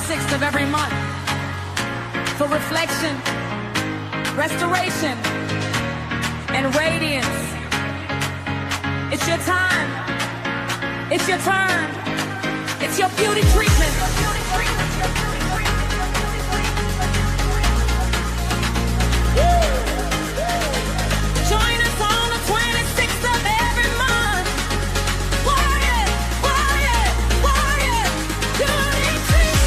26th of every month for reflection, restoration, and radiance. It's your time. It's your turn. It's your beauty treatment. Join us on the 26th of every month. Warrior, warrior, warrior, beauty treatment.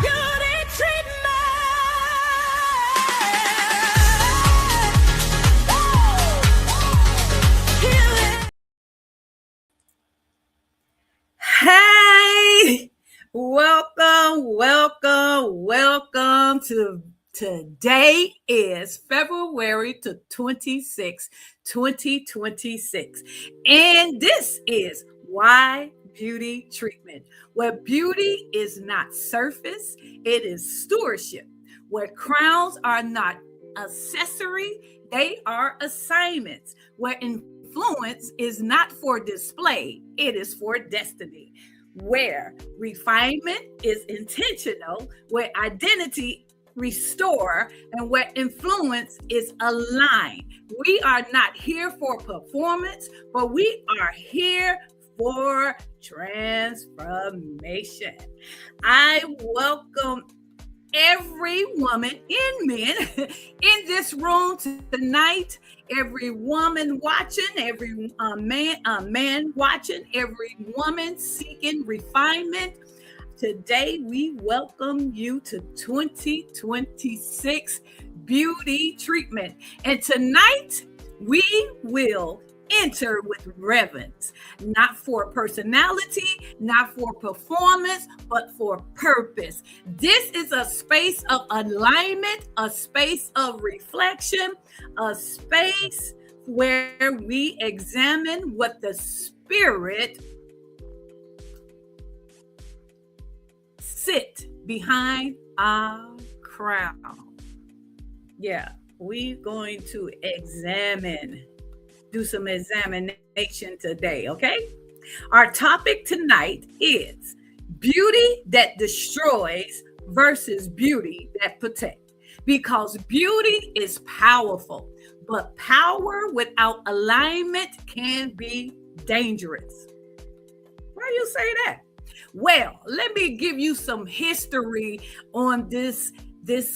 Beauty treatment. Healing. Hey, welcome to today is February 26, 2026. And this is Why Beauty Treatment, where beauty is not surface, it is stewardship, where crowns are not accessory, they are assignments, where influence is not for display, it is for destiny, where refinement is intentional, where identity restore, and where influence is aligned. We are not here for performance, but we are here for transformation. I welcome every woman and men in this room tonight, every woman watching, every man watching, every woman seeking refinement. Today, we welcome you to 2026 Beauty Treatment. And tonight, we will enter with reverence, not for personality, not for performance, but for purpose. This is a space of alignment, a space of reflection, a space where we examine what the Spirit sit behind our crown. Yeah, we're going to do some examination today, okay? Our topic tonight is beauty that destroys versus beauty that protects. Because beauty is powerful, but power without alignment can be dangerous. Why do you say that? Well, let me give you some history on this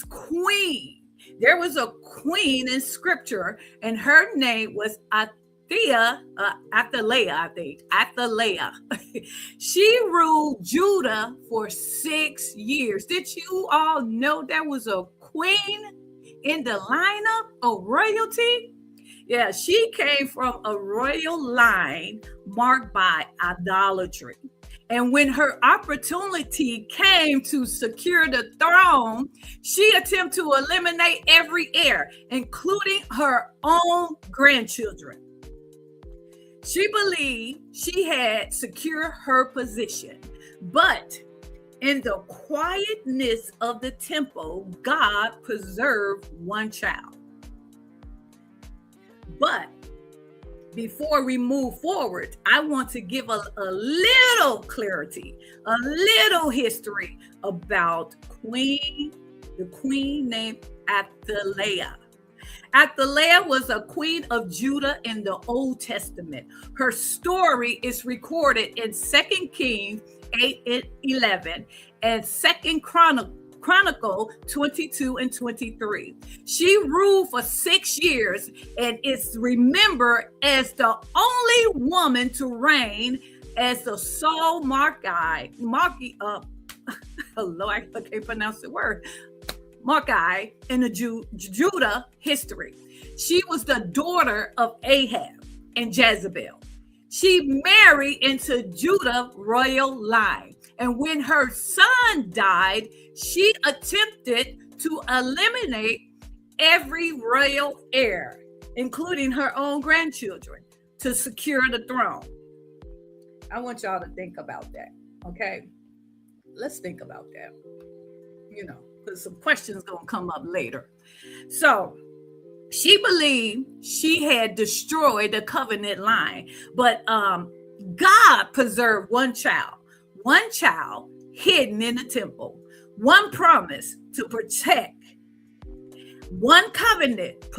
queen. There was a queen in scripture, and her name was Athaliah, I think. Athaliah. She ruled Judah for 6 years. Did you all know there was a queen in the lineup of royalty? Yeah, she came from a royal line marked by idolatry. And when her opportunity came to secure the throne, she attempted to eliminate every heir, including her own grandchildren. She believed she had secured her position, but in the quietness of the temple, God preserved one child. But before we move forward, I want to give a little clarity, a little history about the queen named Athaliah. Athaliah was a queen of Judah in the Old Testament. Her story is recorded in 2 Kings 8:11 and 2 Chronicle 22 and 23. She ruled for 6 years and is remembered as the only woman to reign as the sole Marquis, hello, I can't pronounce the word, Marquis in the Judah history. She was the daughter of Ahab and Jezebel. She married into Judah royal line. And when her son died, she attempted to eliminate every royal heir, including her own grandchildren, to secure the throne. I want y'all to think about that, okay? Let's think about that. because some questions gonna come up later. So she believed she had destroyed the covenant line, but God preserved one child hidden in the temple, one promise to protect, one covenant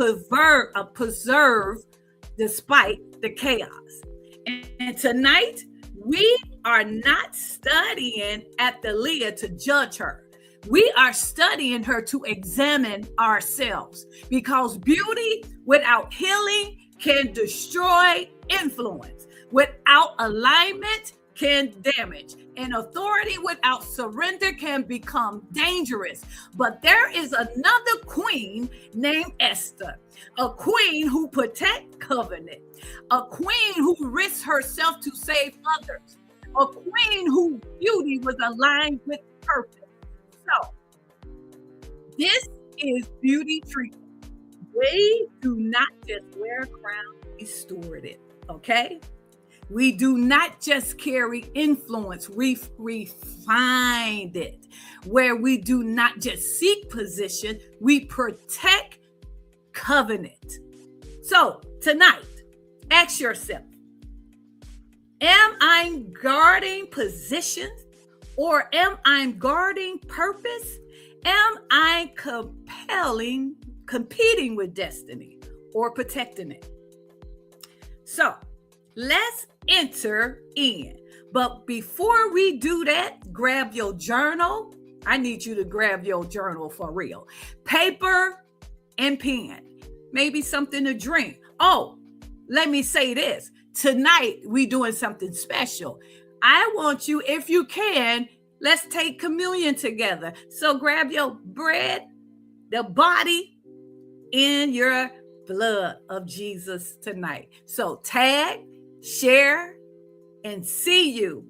preserve despite the chaos. And tonight, we are not studying Athaliah to judge her. We are studying her to examine ourselves, because beauty without healing can destroy influence. Without alignment can damage. And authority without surrender can become dangerous. But there is another queen named Esther, a queen who protect covenant, a queen who risks herself to save others, a queen whose beauty was aligned with purpose. So, this is beauty treatment. We do not just wear a crown, we steward it, okay? We do not just carry influence, we refined it. Where we do not just seek position, we protect covenant. So tonight, ask yourself, am I guarding position, or am I guarding purpose? Am I competing with destiny, or protecting it? So let's enter in. But before we do that, grab your journal. I need you to grab your journal for real. Paper and pen. Maybe something to drink. Oh, let me say this. Tonight, we doing something special. I want you, if you can, let's take communion together. So grab your bread, the body, in your blood of Jesus tonight. So tag, share, and see you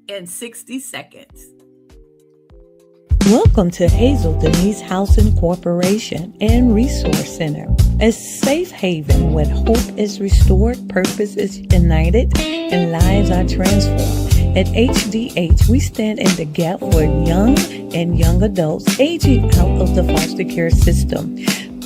in 60 seconds. Welcome to Hazel Denise House Incorporation and Resource Center, a safe haven where hope is restored, purpose is ignited, and lives are transformed. At HDH, we stand in the gap for young and young adults aging out of the foster care system,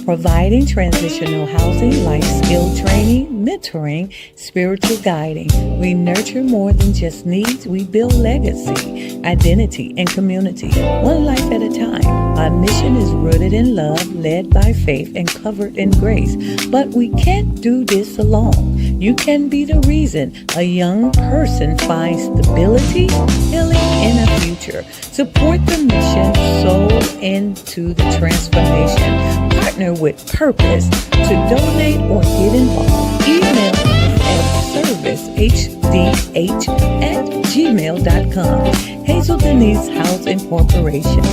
providing transitional housing, life skill training, mentoring, spiritual guiding. We nurture more than just needs. We build legacy, identity, and community, one life at a time. Our mission is rooted in love, led by faith, and covered in grace. But we can't do this alone. You can be the reason a young person finds stability, healing, and a future. Support the mission, sow into the transformation. Partner with purpose to donate or get involved. Email at servicehdh@gmail.com. Hazel Denise House Incorporation.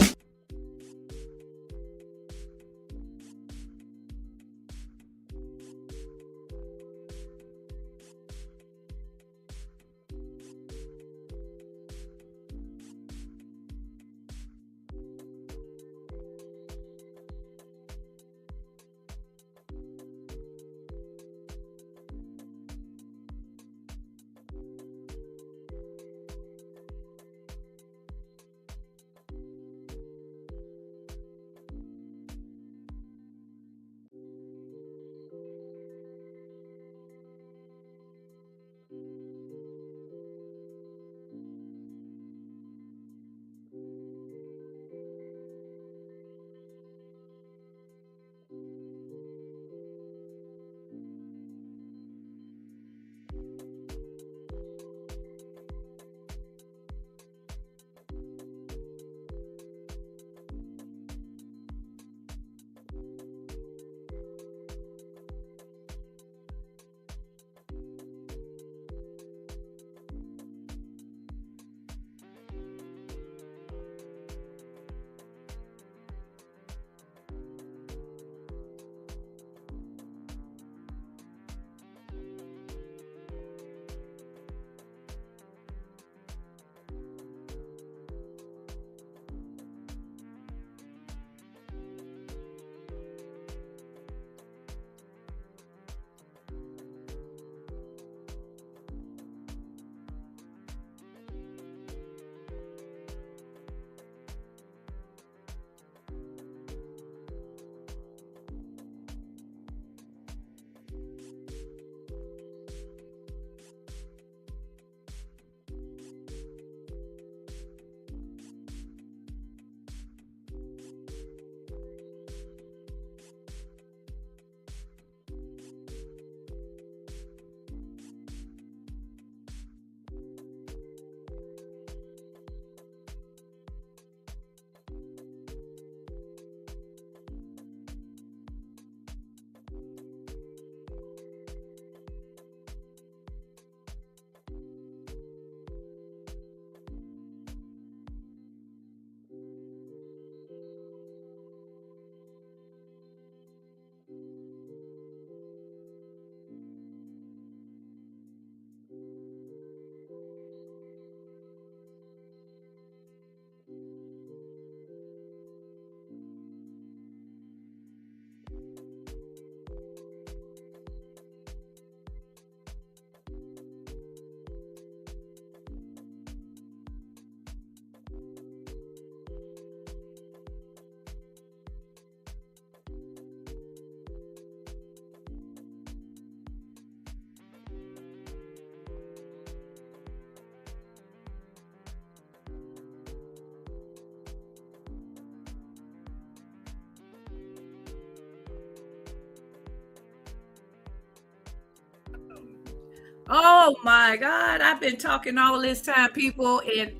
Oh my God, I've been talking all this time, people, and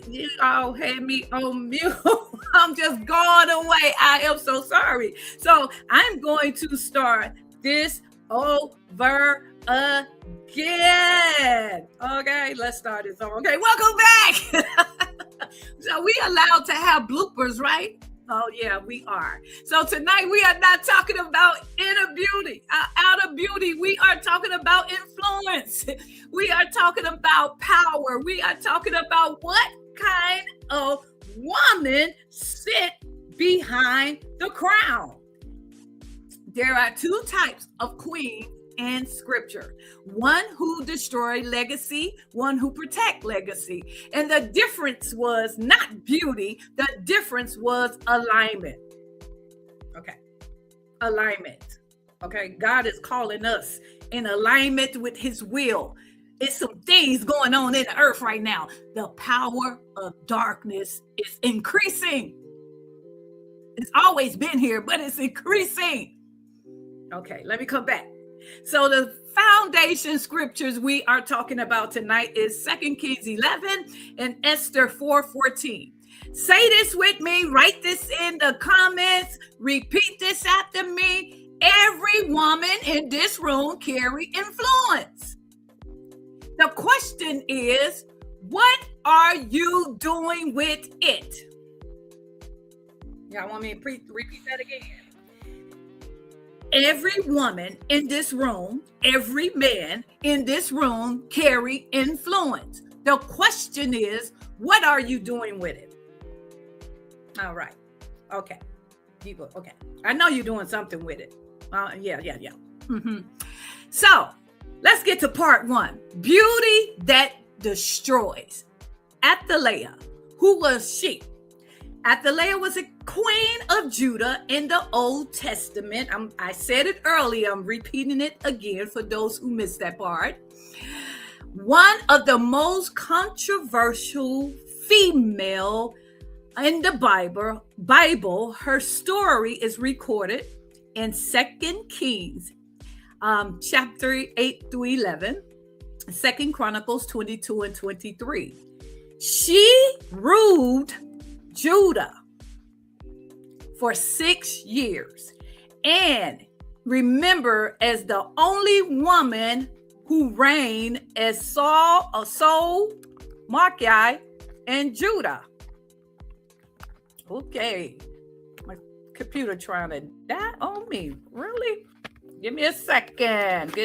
you all had me on mute. I'm just going away. I am so sorry. So I'm going to start this over again. Okay, let's start this over. Okay, welcome back. So we allowed to have bloopers, right? Oh, yeah, we are. So tonight we are not talking about inner beauty, outer beauty. We are talking about influence. We are talking about power. We are talking about what kind of woman sit behind the crown. There are two types of queens in scripture. One who destroy legacy, one who protect legacy. And the difference was not beauty, the difference was alignment. Okay. Alignment. Okay. God is calling us in alignment with his will. It's some things going on in the earth right now. The power of darkness is increasing. It's always been here, but it's increasing. Okay, let me come back. So the foundation scriptures we are talking about tonight is 2 Kings 11 and Esther 4:14. Say this with me, write this in the comments, repeat this after me. Every woman in this room carry influence. The question is, what are you doing with it? Y'all want me to repeat that again? Every woman in this room, every man in this room carry influence. The question is, what are you doing with it? All right. Okay. People, okay. I know you're doing something with it. Yeah. Mm-hmm. So let's get to part one. Beauty that destroys. Athaliah. Who was she? Athaliah was a queen of Judah in the Old Testament. I said it earlier. I'm repeating it again for those who missed that part. One of the most controversial female in the Bible. Her story is recorded in 2 Kings, chapter 8 through 11, 2 Chronicles 22 and 23. She ruled Judah for 6 years, and remember, as the only woman who reigned as sole Marquis in Judah. Okay, my computer trying to die on me. Really? Give me a second.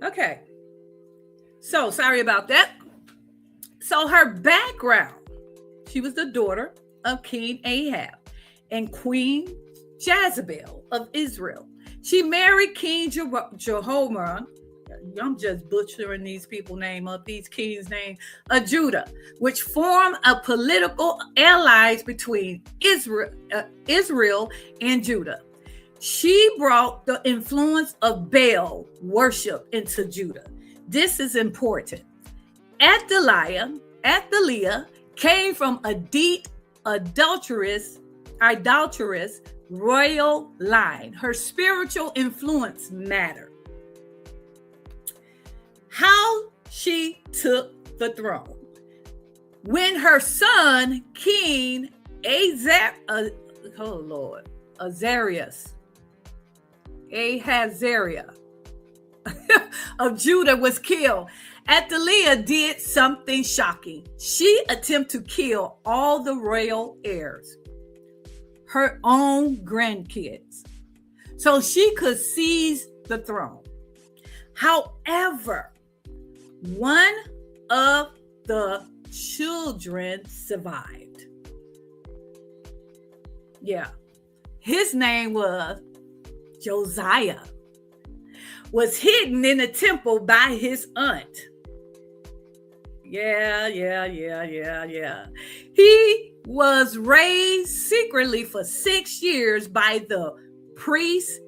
Okay. So sorry about that. So her background, she was the daughter of King Ahab and Queen Jezebel of Israel. She married King Jehoram. I'm just butchering these people's name up, these kings' name, of Judah, which formed a political alliance between Israel and Judah. She brought the influence of Baal worship into Judah. This is important. Athaliah came from a deep, idolatrous royal line. Her spiritual influence mattered. How she took the throne. When her son, King Ahazariah of Judah was killed, Athaliah did something shocking. She attempted to kill all the royal heirs, her own grandkids, so she could seize the throne. However, one of the children survived. Yeah, his name was Josiah, was hidden in a temple by his aunt. Yeah. He was raised secretly for 6 years by the priest.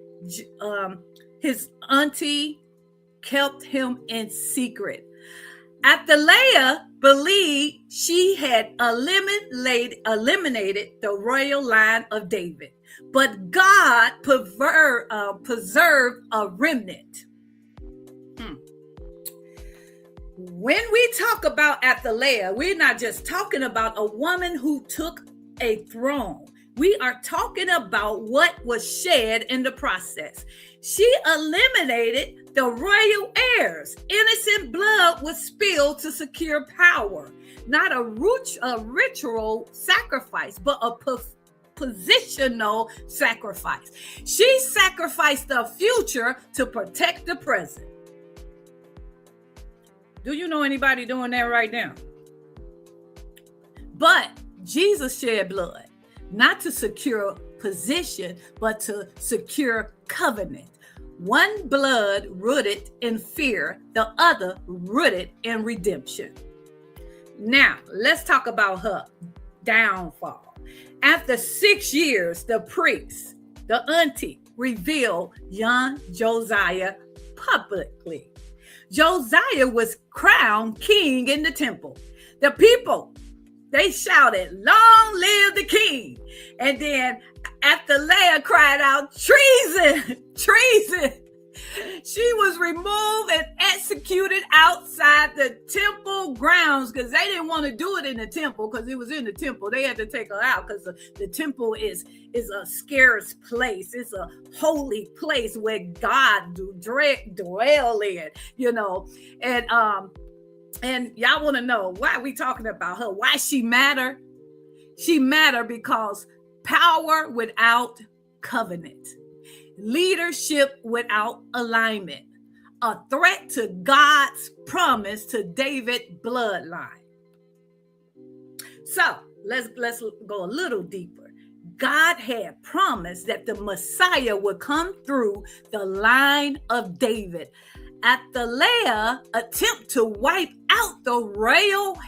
His auntie kept him in secret. Athaliah believed she had eliminated the royal line of David, but God preserved a remnant. When we talk about Athaliah, we're not just talking about a woman who took a throne. We are talking about what was shed in the process. She eliminated the royal heirs. Innocent blood was spilled to secure power. Not a ritual sacrifice, but a positional sacrifice. She sacrificed the future to protect the present. Do you know anybody doing that right now? But Jesus shed blood, not to secure position, but to secure covenant. One blood rooted in fear, the other rooted in redemption. Now, let's talk about her downfall. After 6 years, the priest, the auntie, revealed young Josiah publicly. Josiah was crowned king in the temple. The people, they shouted, "Long live the king." And then Athaliah cried out, "Treason, treason." She was removed and executed outside the temple grounds because they didn't want to do it in the temple because it was in the temple. They had to take her out because the temple is a scarce place. It's a holy place where God dwell in, you know. And y'all want to know why we talking about her? Why she matter? She matter because power without covenant, leadership without alignment, a threat to God's promise to David's bloodline. So let's go a little deeper. God had promised that the Messiah would come through the line of David. Athaliah's attempt to wipe out the royal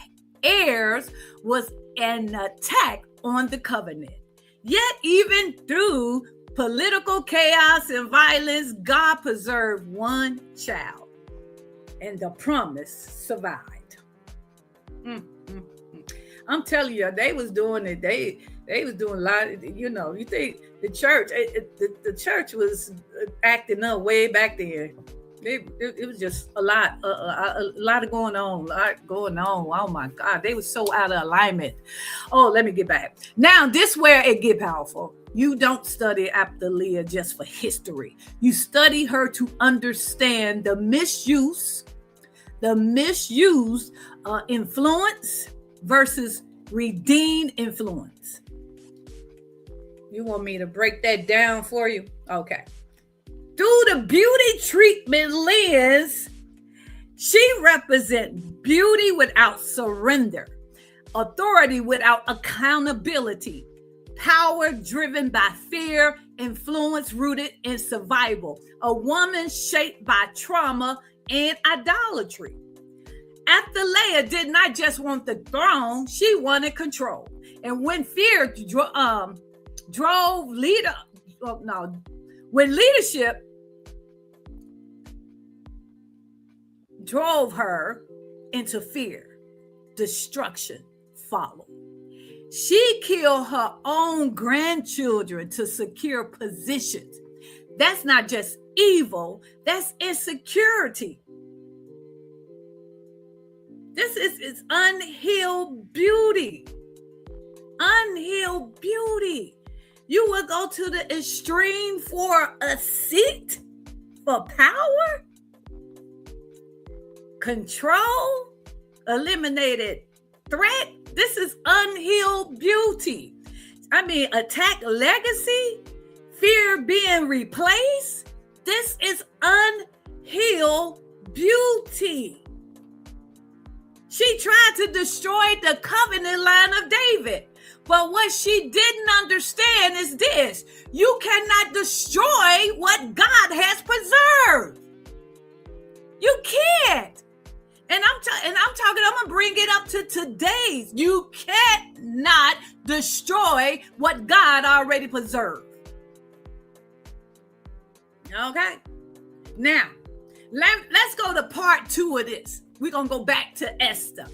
heirs was an attack on the covenant. Yet even through political chaos and violence, God preserved one child, and the promise survived. I'm telling you, they was doing it. They was doing a lot. You know, you think the church, the church was acting up way back then. It was just a lot going on. Oh my God, they were so out of alignment. Oh, let me get back. Now, this where it get powerful. You don't study Athaliah just for history. You study her to understand the misused influence versus redeemed influence. You want me to break that down for you? Okay. Through the beauty treatment lens, she represents beauty without surrender, authority without accountability, power driven by fear, influence rooted in survival, a woman shaped by trauma and idolatry. Athaliah did not just want the throne, she wanted control. And when fear when leadership drove her into fear, destruction followed. She killed her own grandchildren to secure positions. That's not just evil, that's insecurity. This is unhealed beauty. Unhealed beauty. You will go to the extreme for a seat, for power, control, eliminated threat. This is unhealed beauty. I mean, attack legacy, fear being replaced. This is unhealed beauty. She tried to destroy the covenant line of David. But what she didn't understand is this: you cannot destroy what God has preserved. You can't. And I'm gonna bring it up to today's. You cannot destroy what God already preserved. Okay. Now, let's go to part 2 of this. we're going to go back to Esther.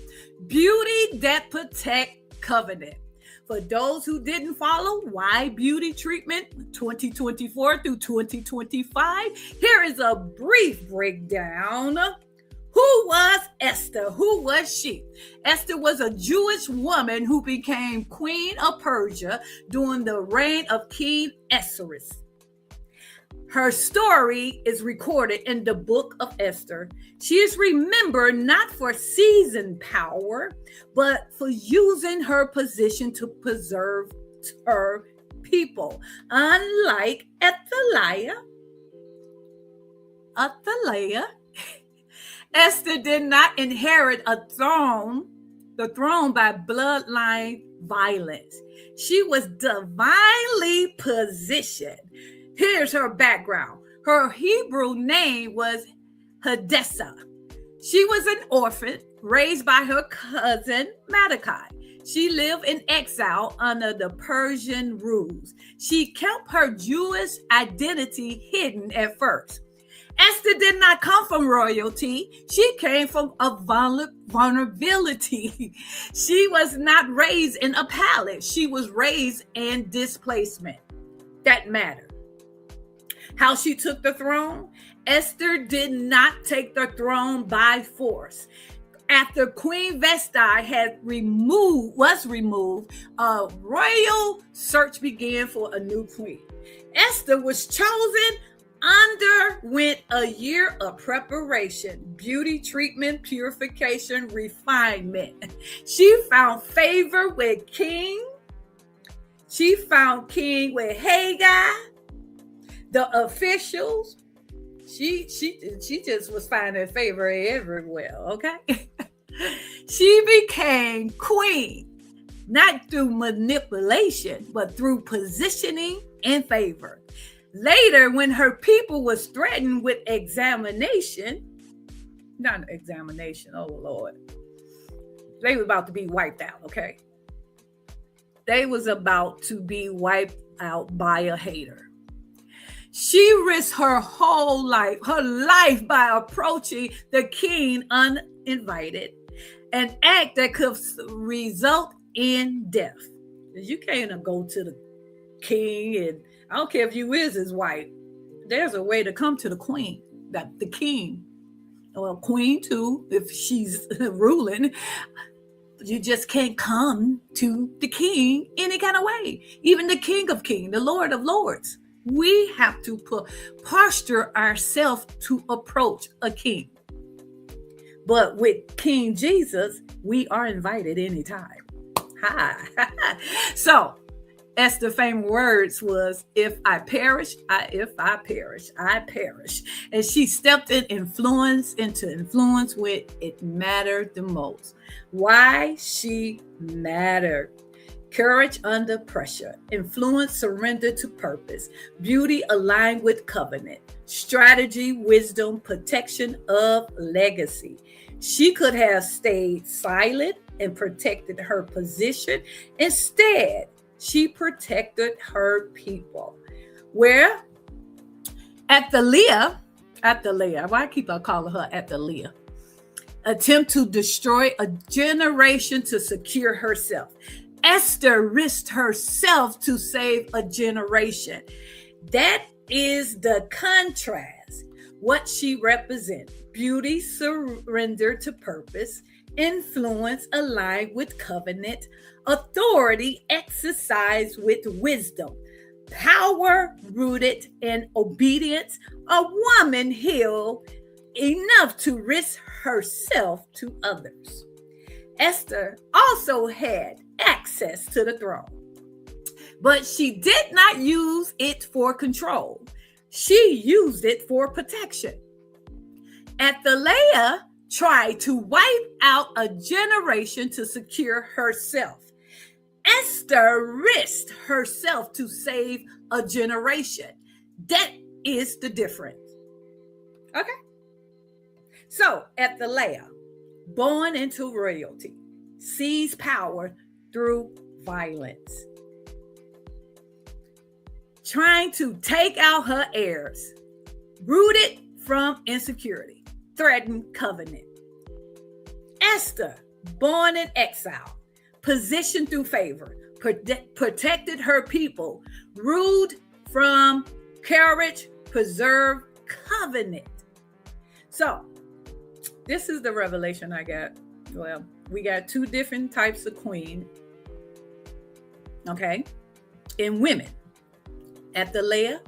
Beauty that protect covenant. For those who didn't follow Why Beauty Treatment 2024 through 2025, here is a brief breakdown. Who was Esther? Who was she? Esther was a Jewish woman who became queen of Persia during the reign of King Ahasuerus. Her story is recorded in the book of Esther. She is remembered not for seasoned power, but for using her position to preserve her people. Unlike Athaliah, Esther did not inherit the throne by bloodline violence. She was divinely positioned. Here's her background. Her Hebrew name was Hadassah. She was an orphan raised by her cousin Mordecai. She lived in exile under the Persian rules. She kept her Jewish identity hidden at first. Esther did not come from royalty. She came from a vulnerability. She was not raised in a palace. She was raised in displacement. That mattered. How she took the throne? Esther did not take the throne by force. After Queen Vashti was removed, a royal search began for a new queen. Esther was chosen, underwent a year of preparation, beauty treatment, purification, refinement. She found favor with king. She found king with Haggai. The officials, she just was finding favor everywhere, okay? She became queen, not through manipulation, but through positioning and favor. Later, when her people was threatened with oh Lord. They were about to be wiped out, okay? They was about to be wiped out by a hater. She risked her whole life by approaching the king uninvited, an act that could result in death. You can't go to the king, and I don't care if you is his wife. There's a way to come to the queen, the king, or queen too, if she's ruling. You just can't come to the king any kind of way. Even the King of Kings, the Lord of Lords. We have to posture ourselves to approach a king. But with King Jesus, we are invited anytime. So, Esther's famous words was, if I perish, I perish. And she stepped into influence when it mattered the most. Why she mattered. Courage under pressure, influence surrender to purpose, beauty aligned with covenant, strategy, wisdom, protection of legacy. She could have stayed silent and protected her position. Instead, she protected her people. Where Athaliah, why I keep on calling her Athaliah, attempt to destroy a generation to secure herself. Esther risked herself to save a generation. That is the contrast. What she represents: beauty surrendered to purpose, influence aligned with covenant, authority exercised with wisdom, power rooted in obedience, a woman healed enough to risk herself to others. Esther also had access to the throne, but she did not use it for control. She used it for protection. Athaliah tried to wipe out a generation to secure herself. Esther risked herself to save a generation. That is the difference. Okay? So, Athaliah, born into royalty, seized power through violence, trying to take out her heirs, rooted from insecurity, threatened covenant. Esther, born in exile, positioned through favor, protected her people, ruled from courage, preserved covenant. So, this is the revelation I got. Well, we got two different types of queen, okay, in women. Athaliah,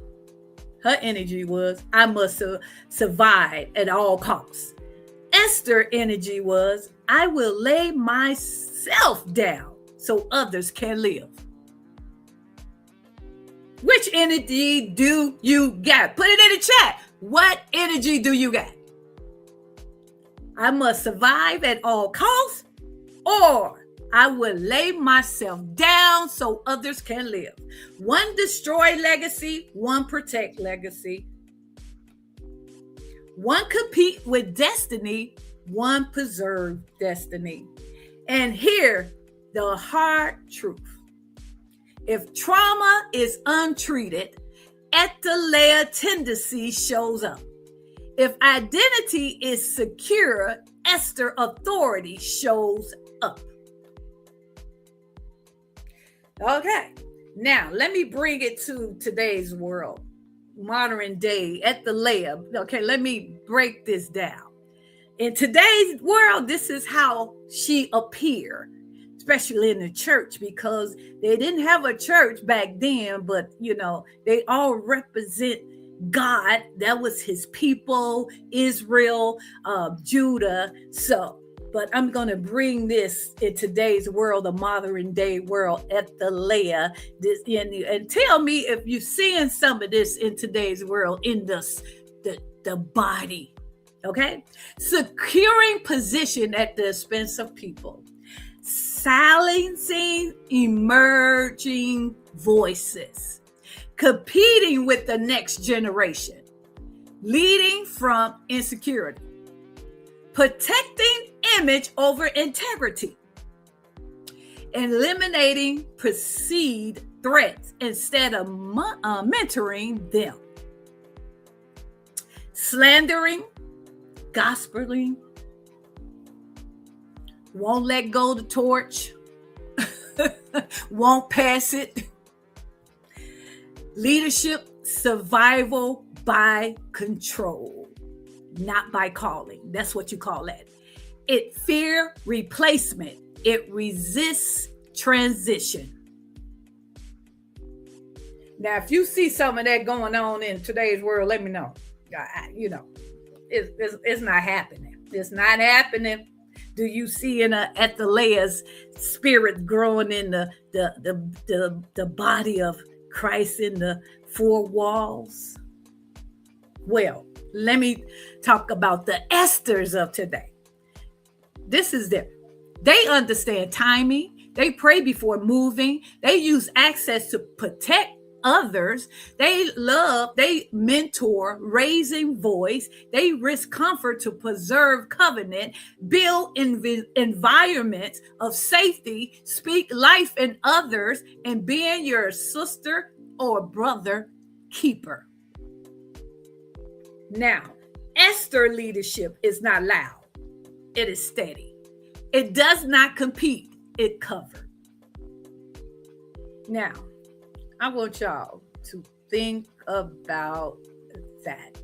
her energy was, I must survive at all costs. Esther energy was, I will lay myself down so others can live. Which energy do you got? Put it in the chat. What energy do you got? I must survive at all costs, or I will lay myself down so others can live. One destroy legacy, one protect legacy. One compete with destiny, one preserve destiny. And here, the hard truth. If trauma is untreated, Athaliah tendency shows up. If identity is secure, Esther authority shows up. Okay, now let me bring it to today's world, modern day, Athaliah. Okay, let me break this down. In today's world, this is how she appeared, especially in the church, because they didn't have a church back then, but they all represent God. That was his people, Israel, Judah. So, but I'm going to bring this in today's world, the modern day world, Athaliah, and tell me if you're seeing some of this in today's world, in the body. Okay? Securing position at the expense of people. Silencing emerging voices. Competing with the next generation. Leading from insecurity. Protecting image over integrity. Eliminating perceived threats instead of mentoring them. Slandering, gospeling, won't let go the torch, won't pass it. Leadership, survival by control, not by calling. That's what you call that. It fear replacement. It resists transition. Now, if you see some of that going on in today's world, let me know. It's not happening. It's not happening. Do you see in Athaliah's spirit growing in the body of Christ in the four walls? Well, let me talk about the Esthers of today. This is them. They understand timing. They pray before moving. They use access to protect others. They love, they mentor, raising voice. They risk comfort to preserve covenant, build environments of safety, speak life in others, and being your sister or brother keeper. Now, Esther leadership is not loud. It is steady. It does not compete. It covers. Now, I want y'all to think about that.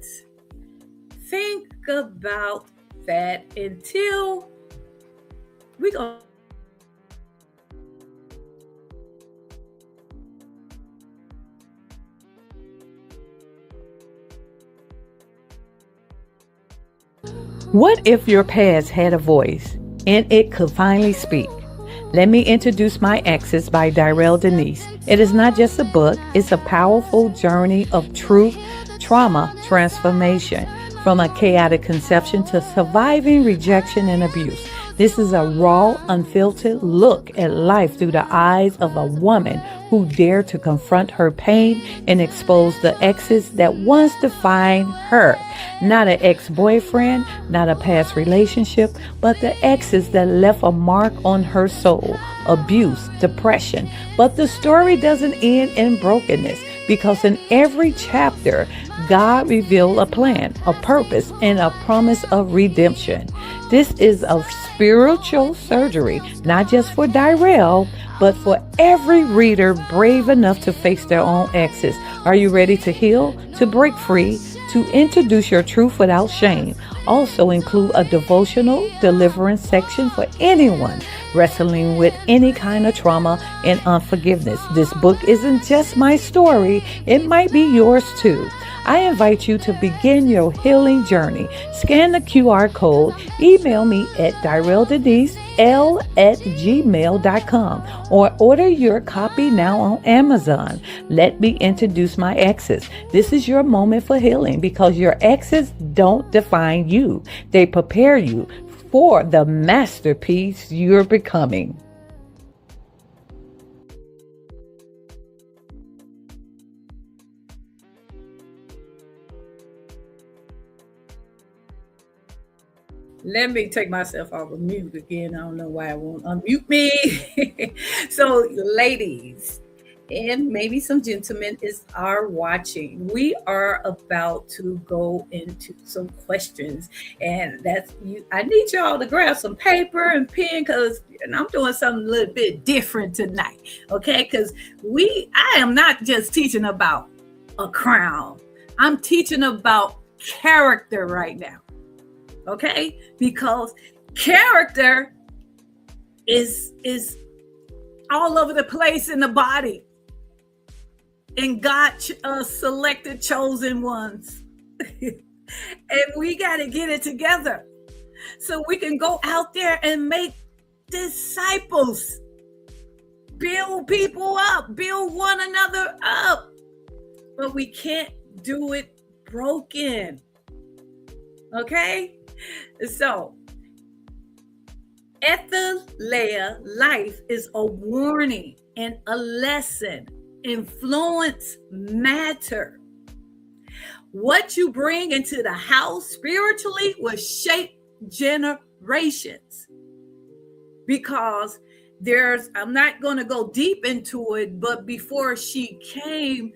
Think about that until we go. What if your past had a voice and it could finally speak? Let me introduce My Exes by Darrell Denise. It is not just a book, it's a powerful journey of truth, trauma, transformation, from a chaotic conception to surviving rejection and abuse. This is a raw, unfiltered look at life through the eyes of a woman who dared to confront her pain and expose the exes that once defined her. Not an ex-boyfriend, not a past relationship, but the exes that left a mark on her soul. Abuse, depression. But the story doesn't end in brokenness. because in every chapter, God revealed a plan, a purpose, and a promise of redemption. This is a spiritual surgery, not just for Darrell, but for every reader brave enough to face their own exes. Are you ready to heal, to break free, to introduce your truth without shame? Also include a devotional deliverance section for anyone wrestling with any kind of trauma and unforgiveness. This book isn't just my story, it might be yours too. I invite you to begin your healing journey. Scan the QR code, email me at DarrellDenisL@gmail.com, or order your copy now on Amazon. Let me introduce my exes. This is your moment for healing because your exes don't define you. They prepare you for the masterpiece you're becoming. Let me take myself off of mute again. I don't know why it won't unmute me. So, ladies, and maybe some gentlemen are watching. We are about to go into some questions, and I need y'all to grab some paper and pen because I'm doing something a little bit different tonight. Okay, because I am not just teaching about a crown. I'm teaching about character right now. Okay, because character is all over the place in the body, and God selected chosen ones, and we got to get it together so we can go out there and make disciples, build people up, build one another up, but we can't do it broken. Okay. So, Athaliah, life is a warning and a lesson. Influence matter. What you bring into the house spiritually will shape generations. Because I'm not going to go deep into it, but before she came,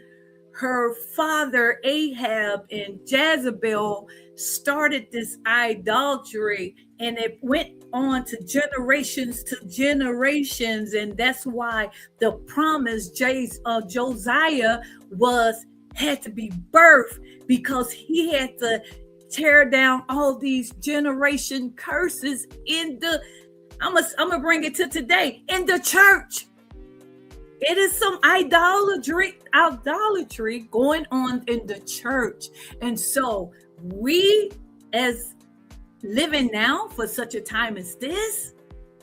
her father Ahab and Jezebel started this idolatry, and it went on to generations, and that's why the promise Josiah had to be birthed, because he had to tear down all these generation curses in I'm gonna bring it to today in the church. It is some idolatry going on in the church. And so we, as living now for such a time as this,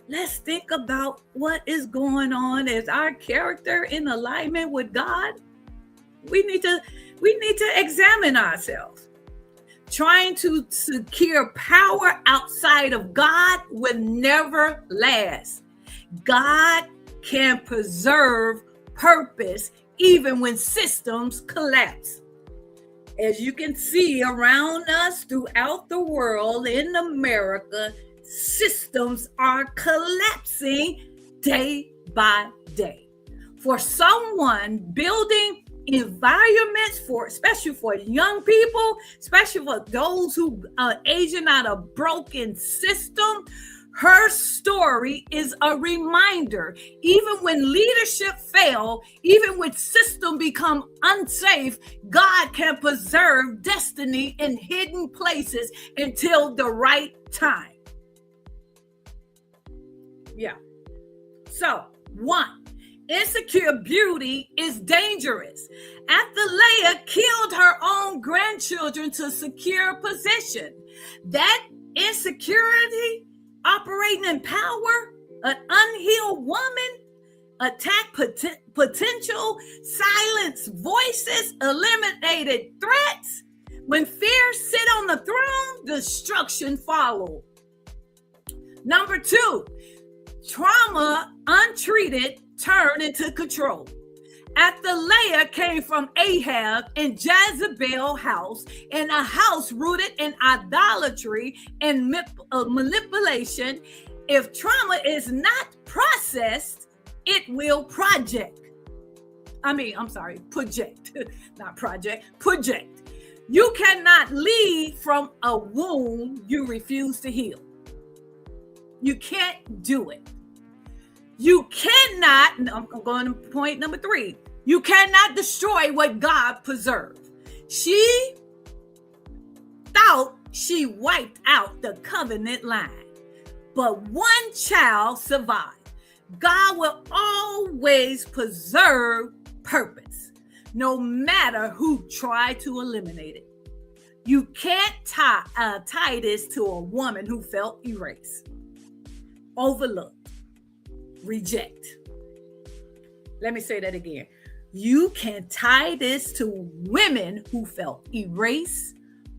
let's think about what is going on. Is our character in alignment with God? We need to examine ourselves. Trying to secure power outside of God will never last. God can preserve purpose even when systems collapse. As you can see around us throughout the world, in America, systems are collapsing day by day. For someone building environments especially for young people, especially for those who are aging out of broken system, her story is a reminder. Even when leadership fail, even when system become unsafe, God can preserve destiny in hidden places until the right time. Yeah. So, 1, insecure beauty is dangerous. Athaliah killed her own grandchildren to secure position. That insecurity, operating in power, an unhealed woman, attack potential, silence voices, eliminated threats. When fear sit on the throne, destruction followed. Number 2, trauma untreated turn into control. Athaliah came from Ahab and Jezebel house, in a house rooted in idolatry and manipulation. If trauma is not processed, it will project. project, not project, project. You cannot lead from a wound you refuse to heal. You can't do it. You cannot, I'm going to point number 3. You cannot destroy what God preserved. She thought she wiped out the covenant line, but one child survived. God will always preserve purpose, no matter who tried to eliminate it. You can't tie this to a woman who felt erased, overlooked, reject. Let me say that again. You can tie this to women who felt erased,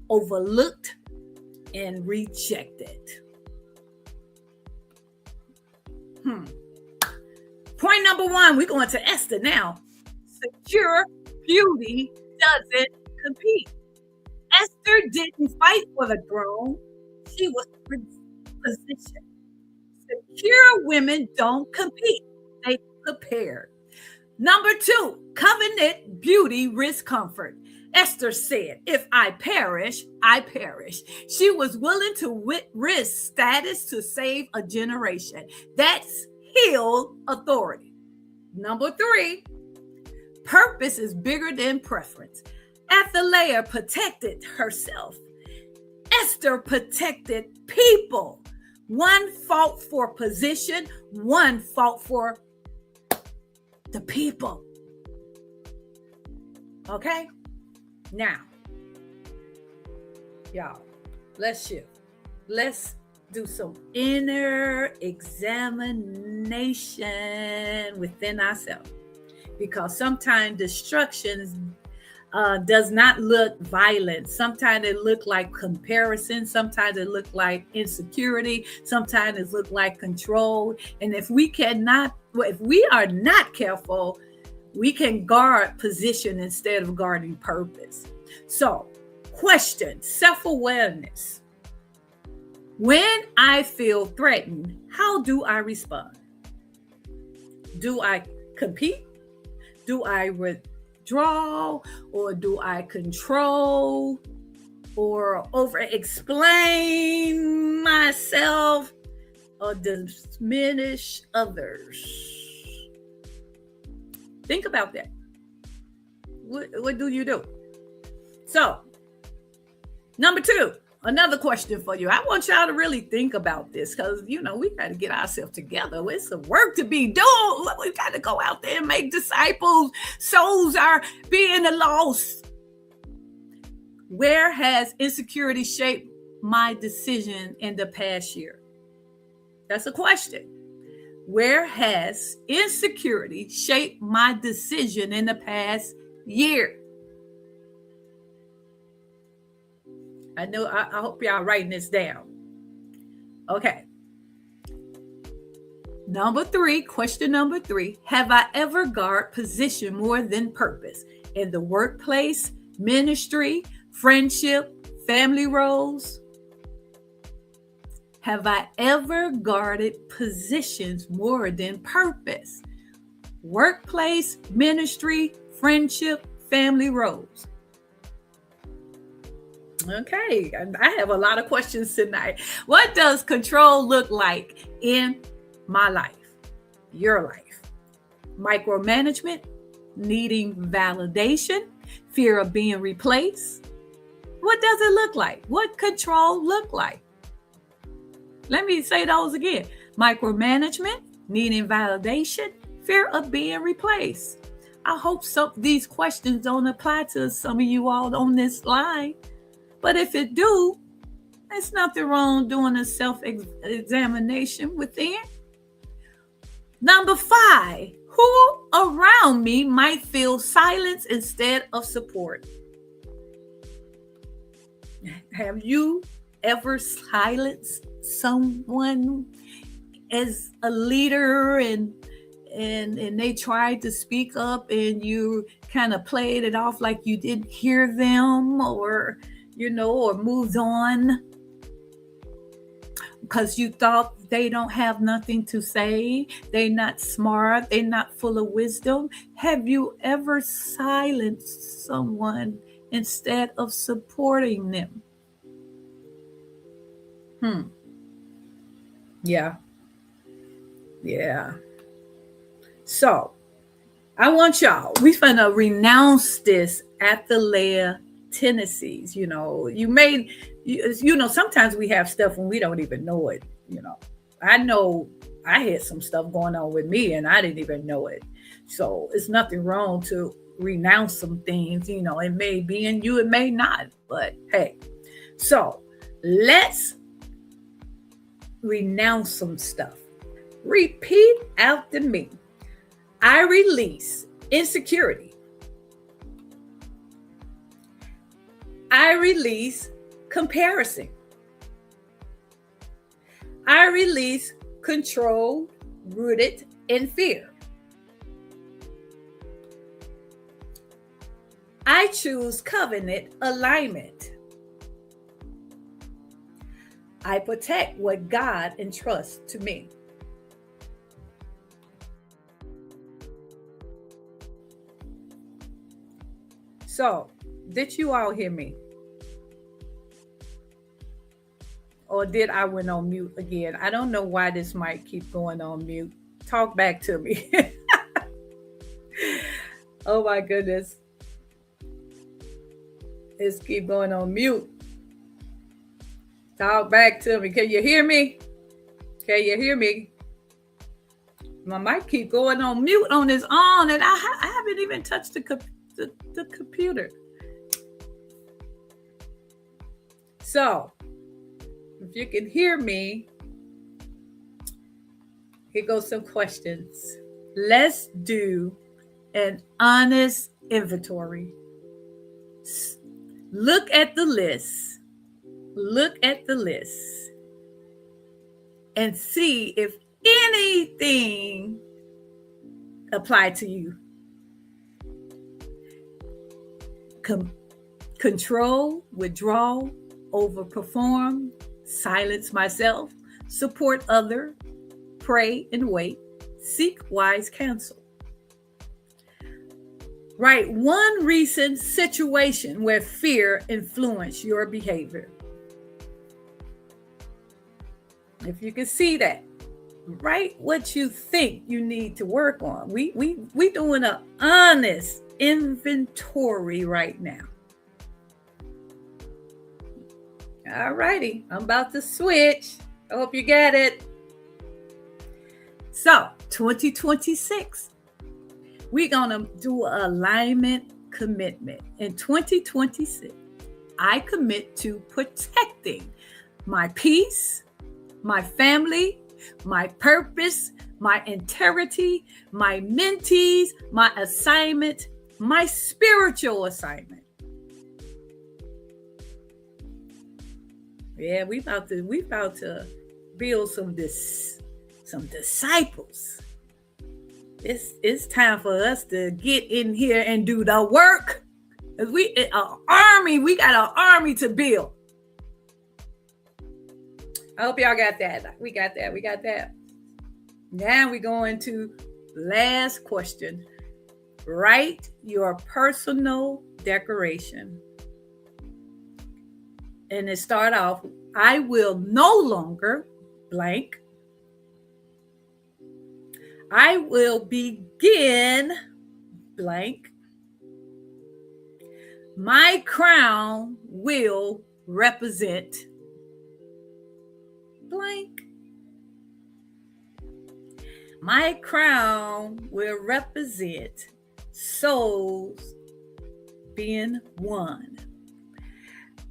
overlooked, and rejected. Point number 1, we're going to Esther now. Secure beauty doesn't compete. Esther didn't fight for the throne. She was positioned. Secure women don't compete. They prepare. Number 2, covenant beauty risks comfort. Esther said, if I perish, I perish. She was willing to risk status to save a generation. That's healed authority. Number 3, purpose is bigger than preference. Athaliah protected herself. Esther protected people. One fought for position, one fought for the people. Okay? Now, y'all, let's shift. Let's do some inner examination within ourselves. Because sometimes destruction does not look violent. Not it look like comparison. Sometimes it look like insecurity. Sometimes it look like control. And if we are not careful, we can guard position instead of guarding purpose. So, question, self-awareness. When I feel threatened, how do I respond? Do I compete? Do I withdraw? Or do I control? Or over-explain myself? Or diminish others? Think about that. What do you do? So, number 2, another question for you. I want y'all to really think about this because, we got to get ourselves together. It's some work to be done. We got to go out there and make disciples. Souls are being lost. Where has insecurity shaped my decision in the past year? That's a question. Where has insecurity shaped my decision in the past year? I hope y'all writing this down. Okay. Question number 3. Have I ever guarded position more than purpose in the workplace, ministry, friendship, family roles? Have I ever guarded positions more than purpose? Workplace, ministry, friendship, family roles. Okay, I have a lot of questions tonight. What does control look like in my life, your life? Micromanagement, needing validation, fear of being replaced. What does it look like? What control look like? Let me say those again. Micromanagement, needing validation, fear of being replaced. I hope these questions don't apply to some of you all on this line. But if it do, there's nothing wrong doing a self-examination within. Number 5, who around me might feel silence instead of support? Have you ever silenced someone as a leader and they tried to speak up and you kind of played it off like you didn't hear them or moved on? because you thought they don't have nothing to say, they're not smart, they're not full of wisdom. Have you ever silenced someone instead of supporting them? Yeah. Yeah. So I want y'all, we finna renounce this Athaliah tendencies. Sometimes we have stuff when we don't even know it. I know I had some stuff going on with me and I didn't even know it. So it's nothing wrong to renounce some things. It may be in you, it may not, but hey. So let's renounce some stuff. Repeat after me. I release insecurity. I release comparison. I release control rooted in fear. I choose covenant alignment. I protect what God entrusts to me. So, did you all hear me? Or did I went on mute again? I don't know why this mic keep going on mute. Talk back to me. Oh my goodness. It's keep going on mute. Talk back to me. Can you hear me? Can you hear me? My mic keep going on mute on its own, and I haven't even touched the computer. So, if you can hear me, here goes some questions. Let's do an honest inventory. Look at the list. Look at the list and see if anything applied to you. Control, withdraw, overperform, silence myself, support other, pray and wait, seek wise counsel. Write one recent situation where fear influenced your behavior. If you can see that, write what you think you need to work on. We doing an honest inventory right now. All righty, I'm about to switch. I hope you get it. So, 2026, we're going to do an alignment commitment. In 2026, I commit to protecting my peace, my family, my purpose, my integrity, my mentees, my assignment, my spiritual assignment. Yeah, we about to build some disciples. It's time for us to get in here and do the work. We got an army to build. I hope y'all got that. We got that. Now we go into last question. Write your personal declaration. And it start off, I will no longer blank. I will begin blank. My crown will represent blank. My crown will represent souls being one.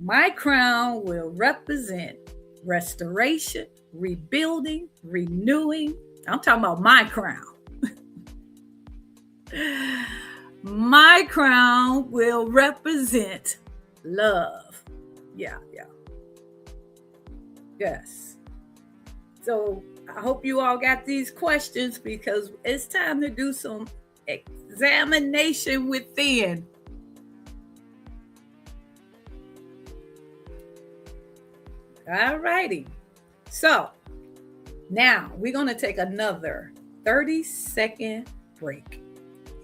My crown will represent restoration, rebuilding, renewing. I'm talking about my crown. My crown will represent love. Yeah. Yes. So I hope you all got these questions because it's time to do some examination within. All righty. So now we're going to take another 30-second break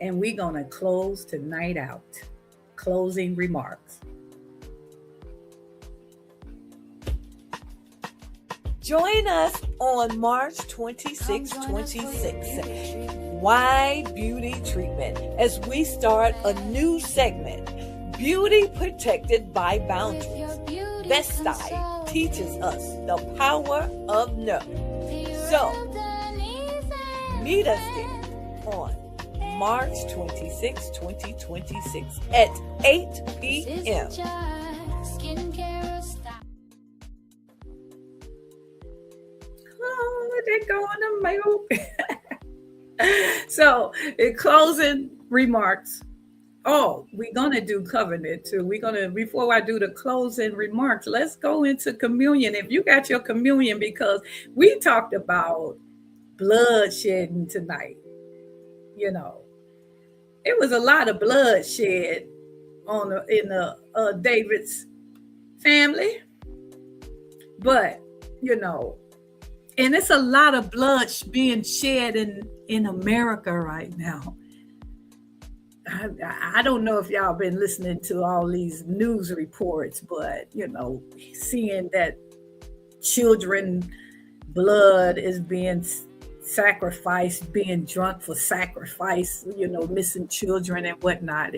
and we're going to close tonight out. Closing remarks. Join us on March 26, 26. Why Beauty Treatment, as we start a new segment, Beauty Protected by Boundaries. Vestai teaches us the power of no. So, meet us there on March 26, 2026 at 8 p.m. Oh, they're going to milk. So, in closing remarks, we're going to do covenant too. We're going to, before I do the closing remarks, let's go into communion. If you got your communion, because we talked about blood shedding tonight, you know, it was a lot of blood shed in David's family, but, you know, and it's a lot of blood being shed in America right now. I don't know if y'all been listening to all these news reports, but, you know, seeing that children blood is being sacrificed, being drunk for sacrifice, you know, missing children and whatnot.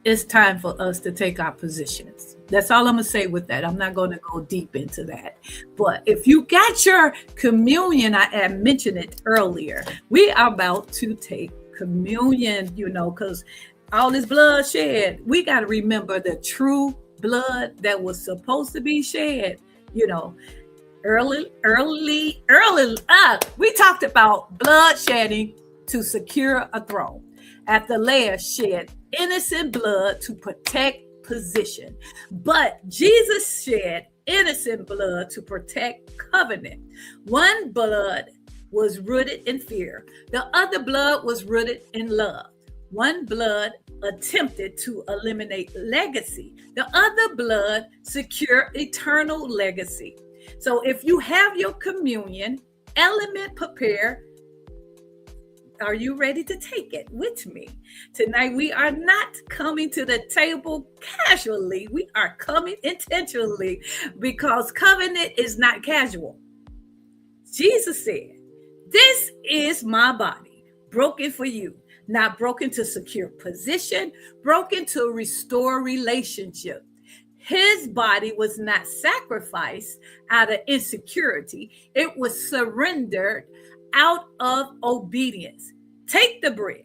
It's time for us to take our positions. That's all I'm going to say with that. I'm not going to go deep into that. But if you got your communion, I mentioned it earlier, we are about to take communion, you know, because all this blood shed, we got to remember the true blood that was supposed to be shed, you know, early. We talked about blood shedding to secure a throne. Athaliah shed innocent blood to protect position, but Jesus shed innocent blood to protect covenant. One blood was rooted in fear. The other blood was rooted in love. One blood attempted to eliminate legacy. The other blood secured eternal legacy. So if you have your communion element prepared, are you ready to take it with me? Tonight, we are not coming to the table casually. We are coming intentionally, because covenant is not casual. Jesus said, "This is my body, broken for you." Not broken to secure position, broken to restore relationship. His body was not sacrificed out of insecurity. It was surrendered out of obedience. Take the bread.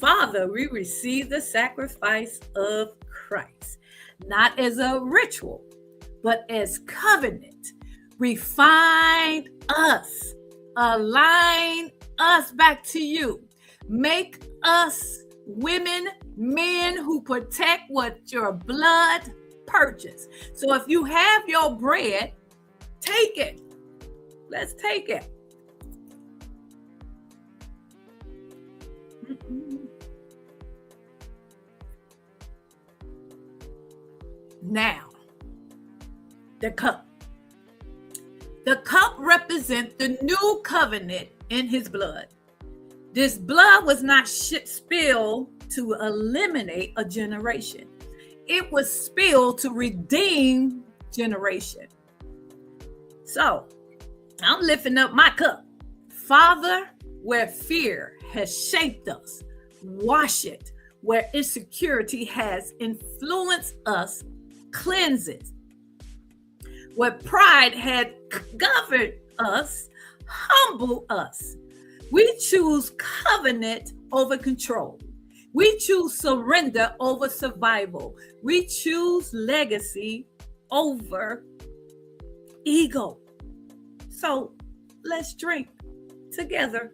Father, we receive the sacrifice of Christ, not as a ritual, but as covenant. Refine us, align us back to you. Make us women, men who protect what your blood purchased. So if you have your bread, take it. Let's take it. Now, the cup. The cup represents the new covenant in his blood. This blood was not spilled to eliminate a generation. It was spilled to redeem generation. So, I'm lifting up my cup. Father, where fear has shaped us, wash it. Where insecurity has influenced us, cleanse it. Where pride had governed us, humble us. We choose covenant over control. We choose surrender over survival. We choose legacy over ego. So let's drink together.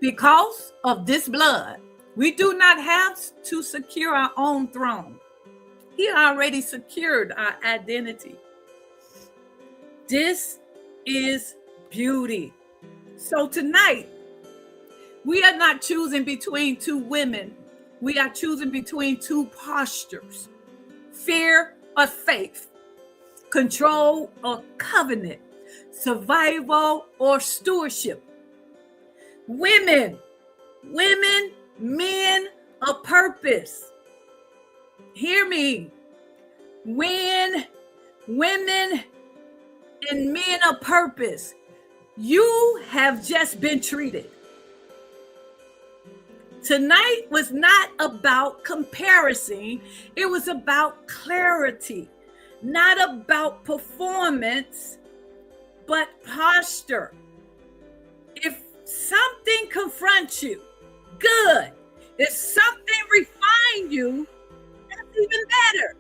Because of this blood, we do not have to secure our own throne. He already secured our identity. This is beauty. So tonight, we are not choosing between two women. We are choosing between two postures: fear or faith, control or covenant, survival or stewardship. Women, men of purpose. Hear me. When women and men of purpose, you have just been treated. Tonight was not about comparison. It was about clarity, not about performance, but posture. If something confronts you, good. If something refines you, that's even better.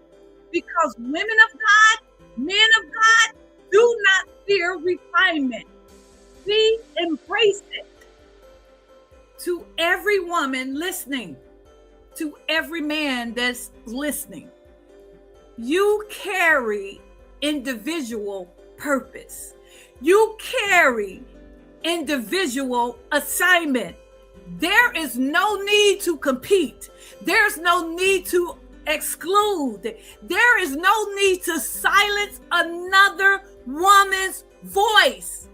Because women of God, men of God, do not fear refinement. We embrace it. To every woman listening, to every man that's listening, you carry individual purpose. You carry individual assignment. There is no need to compete. There's no need to exclude. There is no need to silence another woman's voice.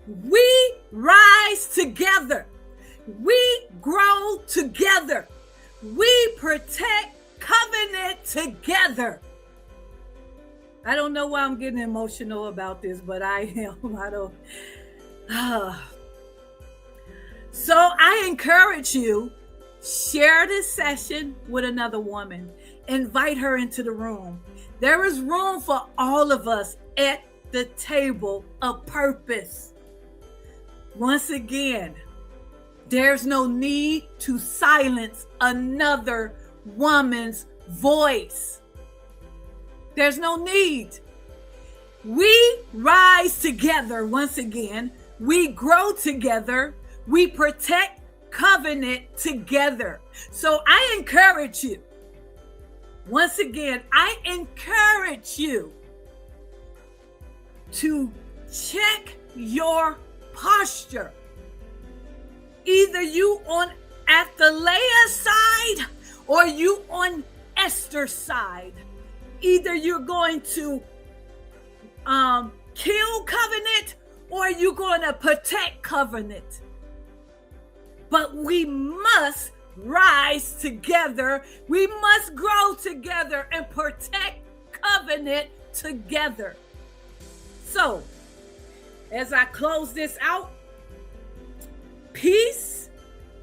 We rise together. We grow together. We protect covenant together. I don't know why I'm getting emotional about this, but I am. I don't. So I encourage you, share this session with another woman. Invite her into the room. There is room for all of us at the table of purpose. Once again, there's no need to silence another woman's voice. There's no need. We rise together once again. We grow together. We protect covenant together. So I encourage you. Once again, I encourage you to check your posture. Either you on Athaliah's side or you on Esther's side. Either you're going to kill covenant or you're going to protect covenant. But we must rise together. We must grow together and protect covenant together. So, as I close this out, peace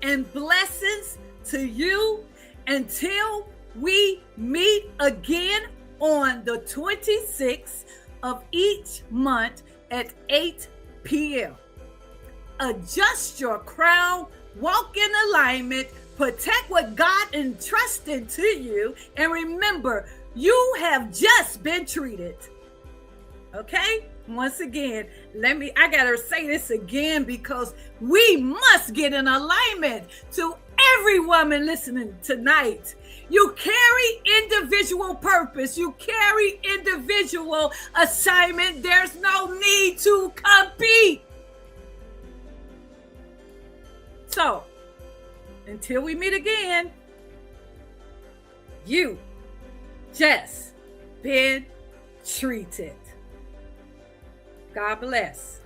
and blessings to you until we meet again on the 26th of each month at 8 p.m. Adjust your crown, walk in alignment, protect what God entrusted to you, and remember, you have just been treated. Okay? Once again, I gotta say this again because we must get in alignment. To every woman listening tonight, you carry individual purpose. You carry individual assignment. There's no need to compete. So, until we meet again, you just been treated. God bless.